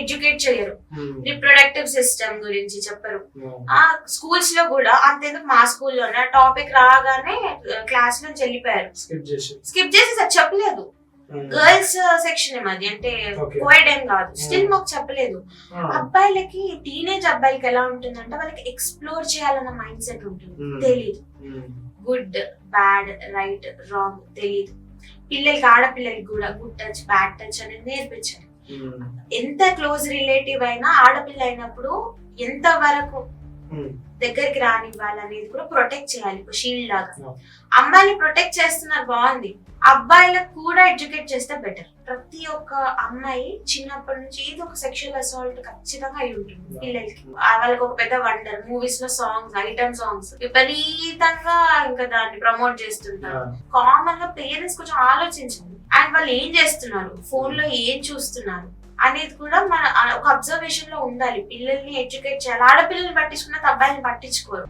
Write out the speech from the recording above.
Educate చేయరు, reproductive system గురించి చెప్పరు. ఆ స్కూల్స్ లో కూడా అంతేందుకు మా స్కూల్లోనే టాపిక్ రాగానే క్లాస్ నుంచి వెళ్ళిపోయారు, స్కిప్ చేసి చెప్పలేదు. గర్ల్స్ సెక్షన్ మాది, అంటే కోఎడ్ ఏం కాదు, స్టిల్ మాకు చెప్పలేదు. అబ్బాయిలకి టీనేజ్ అబ్బాయిలకి ఎలా ఉంటుందంటే వాళ్ళకి ఎక్స్ప్లోర్ చేయాలన్న మైండ్ సెట్ ఉంటుంది, తెలీదు. గుడ్ బ్యాడ్ రైట్ రాంగ్ తెలీదు. పిల్లలకి ఆడపిల్లలకి కూడా గుడ్ టచ్ బ్యాడ్ టచ్ అనేది నేర్పించాలి. ఎంత క్లోజ్ రిలేటివ్ అయినా ఆడపిల్ల అయినప్పుడు ఎంత వరకు దగ్గరికి రానివ్వాలనేది కూడా ప్రొటెక్ట్ చేయాలి, షీల్డ్ లాగా. అమ్మాయిని ప్రొటెక్ట్ చేస్తున్నారు బాగుంది, అబ్బాయిలకు కూడా ఎడ్యుకేట్ చేస్తే బెటర్. ప్రతి ఒక్క అమ్మాయి చిన్నప్పటి నుంచి ఏదో ఒక సెక్షువల్ అసాల్ట్ ఖచ్చితంగా అయి ఉంటుంది పిల్లలకి. వాళ్ళకి ఒక పెద్ద వండర్. మూవీస్ లో సాంగ్స్, ఐటమ్ సాంగ్స్ విపరీతంగా ఇంకా దాన్ని ప్రమోట్ చేస్తుంటారు. కామన్ గా పేరెంట్స్ కొంచెం ఆలోచించాలి, అండ్ వాళ్ళు ఏం చేస్తున్నారు, ఫోన్ లో ఏం చూస్తున్నారు అనేది కూడా మన ఒక అబ్జర్వేషన్ లో ఉండాలి. పిల్లల్ని ఎడ్యుకేట్ చేయాలి. ఆడపిల్లల్ని పట్టించుకున్నది అబ్బాయిని పట్టించుకోరు.